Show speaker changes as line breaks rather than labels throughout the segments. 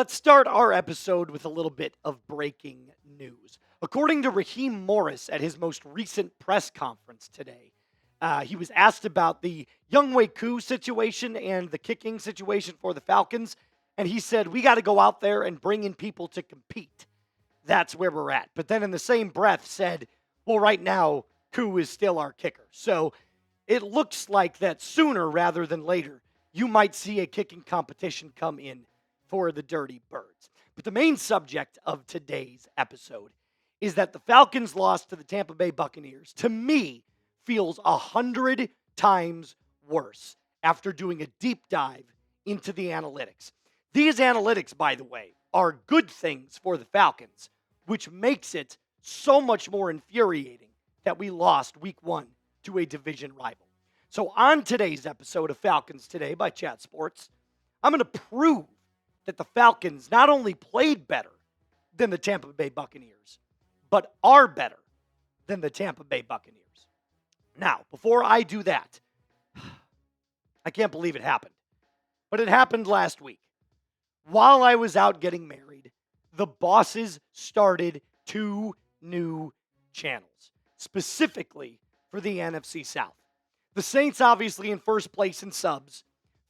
Let's start our episode with a little bit of breaking news. According to Raheem Morris at his most recent press conference today, he was asked about the Younghoe Koo situation and the kicking situation for the Falcons, and he said, we got to go out there and bring in people to compete. That's where we're at. But then in the same breath said, well, right now, Koo is still our kicker. So it looks like that sooner rather than later, you might see a kicking competition come in for the Dirty Birds. But the main subject of today's episode is that the Falcons lost to the Tampa Bay Buccaneers, to me, feels 100 times worse after doing a deep dive into the analytics. These analytics, by the way, are good things for the Falcons, which makes it so much more infuriating that we lost week 1 to a division rival. So on today's episode of Falcons Today by Chat Sports, I'm going to prove that the Falcons not only played better than the Tampa Bay Buccaneers, but are better than the Tampa Bay Buccaneers. Now, before I do that, I can't believe it happened, but it happened last week. While I was out getting married, the bosses started 2 new channels, specifically for the NFC South. The Saints, obviously, in first place in subs.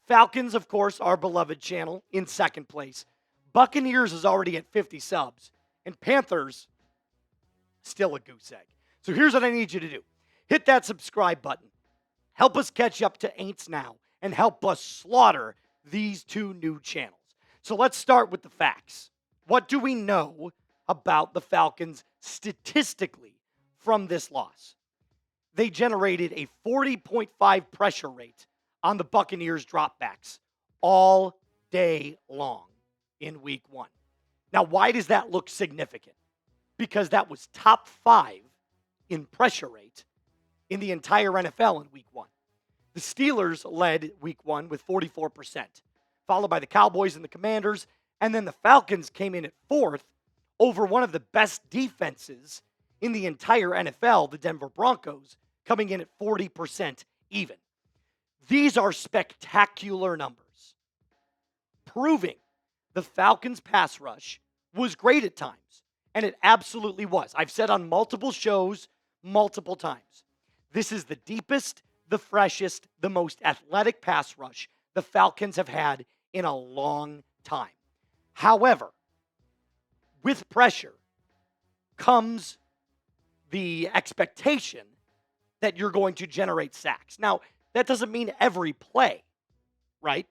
Falcons, of course, our beloved channel, in second place. Buccaneers is already at 50 subs. And Panthers, still a goose egg. So here's what I need you to do. Hit that subscribe button. Help us catch up to Aints now. And help us slaughter these 2 new channels. So let's start with the facts. What do we know about the Falcons statistically from this loss? They generated a 40.5 pressure rate on the Buccaneers dropbacks all day long in week 1. Now, why does that look significant? Because that was top 5 in pressure rate in the entire NFL in week 1. The Steelers led week 1 with 44%, followed by the Cowboys and the Commanders, and then the Falcons came in at 4th over one of the best defenses in the entire NFL, the Denver Broncos, coming in at 40% even. These are spectacular numbers, proving the Falcons' pass rush was great at times, and it absolutely was. I've said on multiple shows, multiple times, this is the deepest, the freshest, the most athletic pass rush the Falcons have had in a long time. However, with pressure comes the expectation that you're going to generate sacks. Now, that doesn't mean every play, right?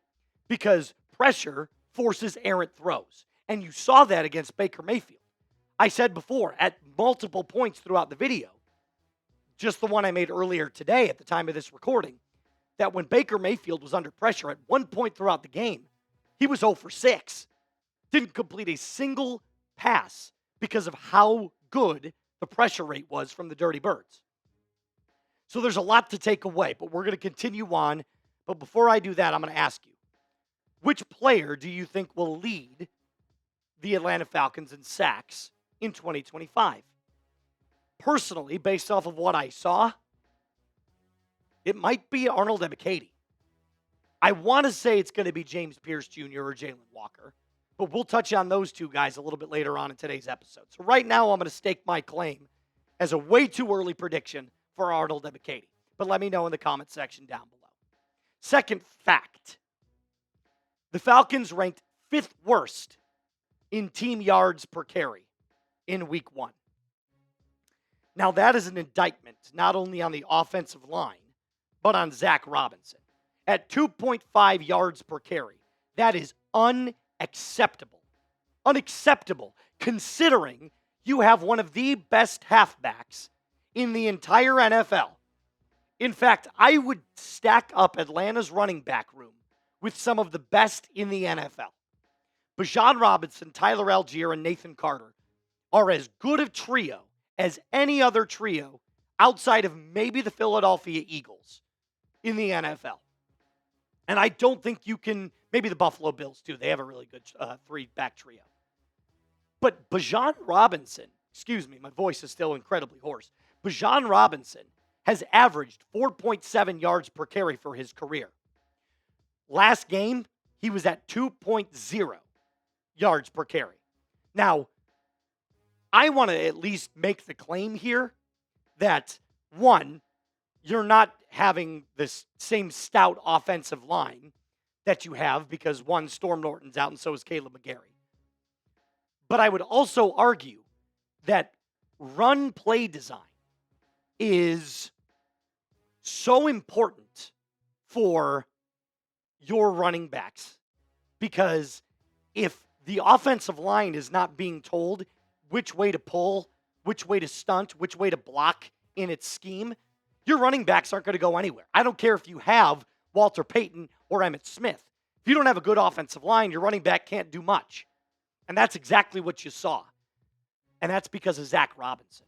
Because pressure forces errant throws. And you saw that against Baker Mayfield. I said before, at multiple points throughout the video, just the one I made earlier today at the time of this recording, that when Baker Mayfield was under pressure at one point throughout the game, he was 0 for 6. Didn't complete a single pass because of how good the pressure rate was from the Dirty Birds. So there's a lot to take away, but we're going to continue on. But before I do that, I'm going to ask you, which player do you think will lead the Atlanta Falcons in sacks in 2025? Personally, based off of what I saw, it might be Arnold Ebiketie. I want to say it's going to be James Pierce Jr. or Jalen Walker, but we'll touch on those 2 guys a little bit later on in today's episode. So right now, I'm going to stake my claim as a way too early prediction for Arnold Ebiketie. But let me know in the comment section down below. Second fact, the Falcons ranked 5th worst in team yards per carry in week 1. Now, that is an indictment not only on the offensive line, but on Zac Robinson. At 2.5 yards per carry, that is unacceptable. Unacceptable, considering you have one of the best halfbacks in the entire NFL. In fact, I would stack up Atlanta's running back room with some of the best in the NFL. Bijan Robinson, Tyler Algier, and Nathan Carter are as good a trio as any other trio outside of maybe the Philadelphia Eagles in the NFL. And I don't think you can, maybe the Buffalo Bills too. They have a really good 3-back trio. But Bijan Robinson, excuse me, my voice is still incredibly hoarse. Bijan Robinson has averaged 4.7 yards per carry for his career. Last game, he was at 2.0 yards per carry. Now, I want to at least make the claim here that, one, you're not having this same stout offensive line that you have because, one, Storm Norton's out and so is Caleb McGarry. But I would also argue that run play design is so important for your running backs, because if the offensive line is not being told which way to pull, which way to stunt, which way to block in its scheme, your running backs aren't going to go anywhere. I don't care if you have Walter Payton or Emmitt Smith. If you don't have a good offensive line, your running back can't do much. And that's exactly what you saw. And that's because of Zac Robinson.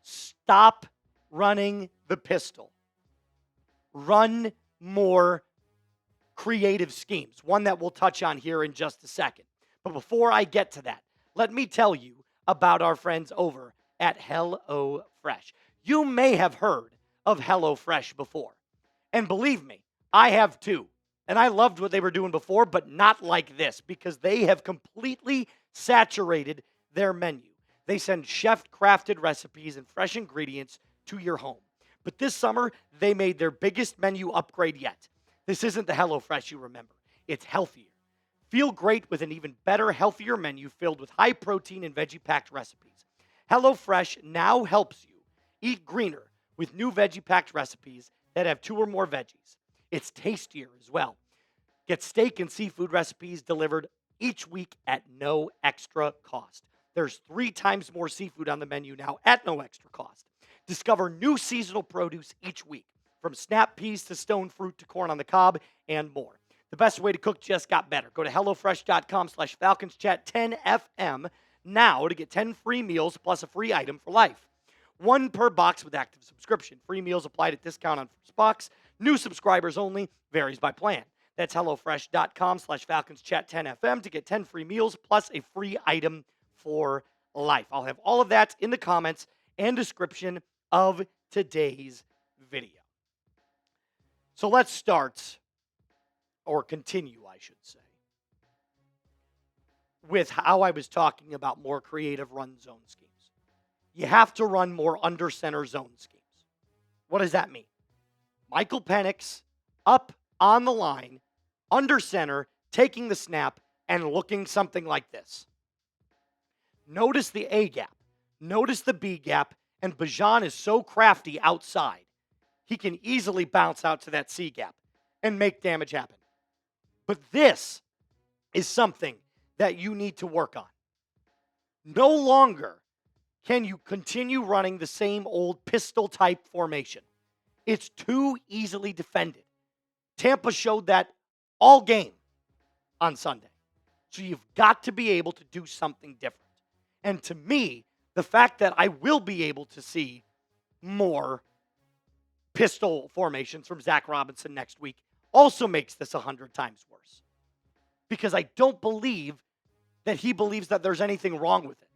Stop running the pistol. Run more creative schemes, one that we'll touch on here in just a second. But before I get to that, let me tell you about our friends over at HelloFresh. You may have heard of HelloFresh before. And believe me, I have too. And I loved what they were doing before, but not like this, because they have completely saturated their menu. They send chef-crafted recipes and fresh ingredients to your home. But this summer, they made their biggest menu upgrade yet. This isn't the HelloFresh you remember. It's healthier. Feel great with an even better, healthier menu filled with high-protein and veggie-packed recipes. HelloFresh now helps you eat greener with new veggie-packed recipes that have 2 or more veggies. It's tastier as well. Get steak and seafood recipes delivered each week at no extra cost. There's 3 times more seafood on the menu now at no extra cost. Discover new seasonal produce each week, from snap peas to stone fruit to corn on the cob and more. The best way to cook just got better. Go to HelloFresh.com/FalconsChat10FM now to get 10 free meals plus a free item for life. 1 per box with active subscription. Free meals applied at discount on first box. New subscribers only. Varies by plan. That's HelloFresh.com/FalconsChat10FM to get 10 free meals plus a free item for life. I'll have all of that in the comments and description of today's video. So let's start, or continue, I should say, with how I was talking about more creative run zone schemes. You have to run more under center zone schemes. What does that mean? Michael Penix up on the line, under center, taking the snap, and looking something like this. Notice the A gap. Notice the B gap. And Bijan is so crafty outside, he can easily bounce out to that C gap and make damage happen. But this is something that you need to work on. No longer can you continue running the same old pistol-type formation. It's too easily defended. Tampa showed that all game on Sunday. So you've got to be able to do something different. And to me, the fact that I will be able to see more pistol formations from Zac Robinson next week also makes this 100 times worse. Because I don't believe that he believes that there's anything wrong with it.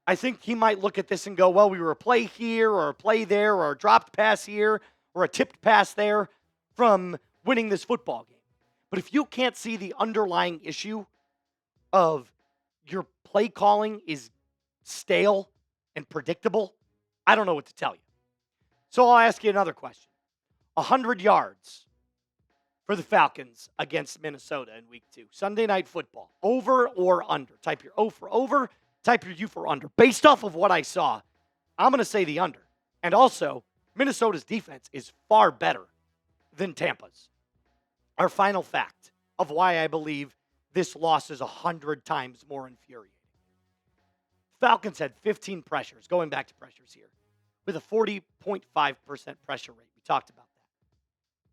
I think he might look at this and go, well, we were a play here or a play there or a dropped pass here or a tipped pass there from winning this football game. But if you can't see the underlying issue of your play calling is stale and predictable, I don't know what to tell you. So I'll ask you another question. 100 yards for the Falcons against Minnesota in week 2. Sunday Night Football. Over or under? Type your O for over. Type your U for under. Based off of what I saw, I'm going to say the under. And also, Minnesota's defense is far better than Tampa's. Our final fact of why I believe this loss is 100 times more infuriating. Falcons had 15 pressures, going back to pressures here, with a 40.5% pressure rate. We talked about that.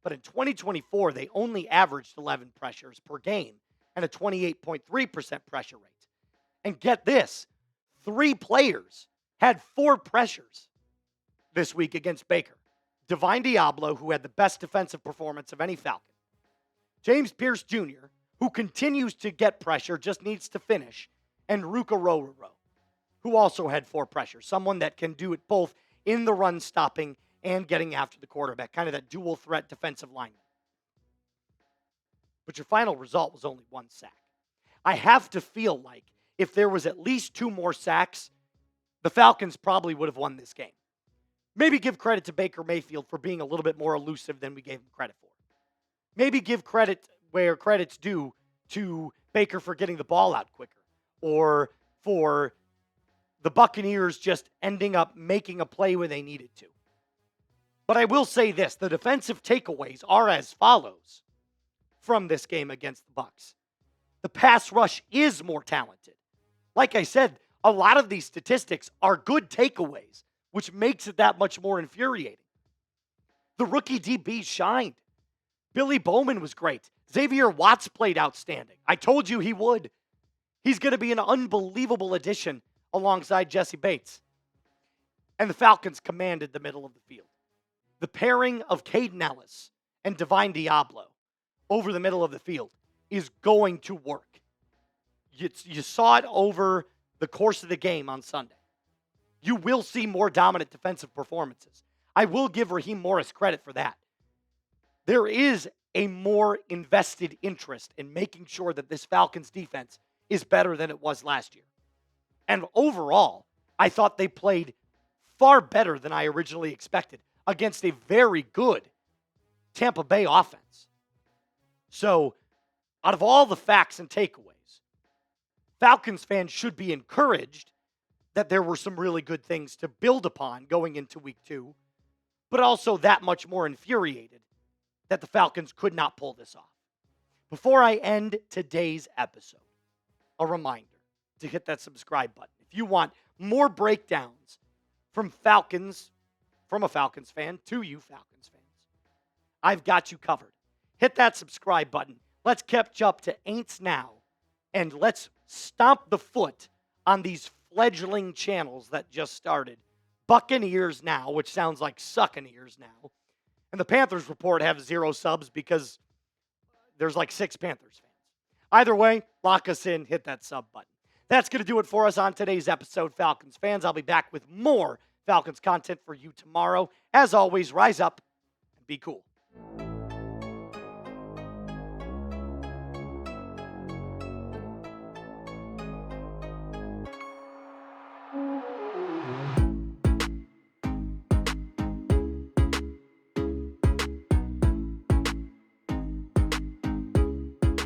But in 2024, they only averaged 11 pressures per game and a 28.3% pressure rate. And get this, 3 players had 4 pressures this week against Baker. Divine Diablo, who had the best defensive performance of any Falcon. James Pierce Jr., who continues to get pressure, just needs to finish. And Ruka Rororo, who also had 4 pressures. Someone that can do it both in the run stopping and getting after the quarterback. Kind of that dual threat defensive lineman. But your final result was only 1 sack. I have to feel like if there was at least 2 more sacks, the Falcons probably would have won this game. Maybe give credit to Baker Mayfield for being a little bit more elusive than we gave him credit for. Maybe give credit where credit's due to Baker for getting the ball out quicker, or for the Buccaneers just ending up making a play where they needed to. But I will say this, the defensive takeaways are as follows from this game against the Bucs. The pass rush is more talented. Like I said, a lot of these statistics are good takeaways, which makes it that much more infuriating. The rookie DB shined. Billy Bowman was great. Xavier Watts played outstanding. I told you he would. He's going to be an unbelievable addition alongside Jesse Bates. And the Falcons commanded the middle of the field. The pairing of Caden Ellis and Divine Diablo over the middle of the field is going to work. You saw it over the course of the game on Sunday. You will see more dominant defensive performances. I will give Raheem Morris credit for that. There is a more invested interest in making sure that this Falcons defense is better than it was last year. And overall, I thought they played far better than I originally expected against a very good Tampa Bay offense. So, out of all the facts and takeaways, Falcons fans should be encouraged that there were some really good things to build upon going into week 2, but also that much more infuriated that the Falcons could not pull this off. Before I end today's episode, a reminder to hit that subscribe button. If you want more breakdowns from a Falcons fan to you Falcons fans, I've got you covered. Hit that subscribe button. Let's catch up to Aints Now, and let's stomp the foot on these fledgling channels that just started. Buccaneers Now, which sounds like Succaneers Now, and the Panthers Report have 0 subs because there's like 6 Panthers fans. Either way, lock us in, hit that sub button. That's going to do it for us on today's episode, Falcons fans. I'll be back with more Falcons content for you tomorrow. As always, rise up and be cool.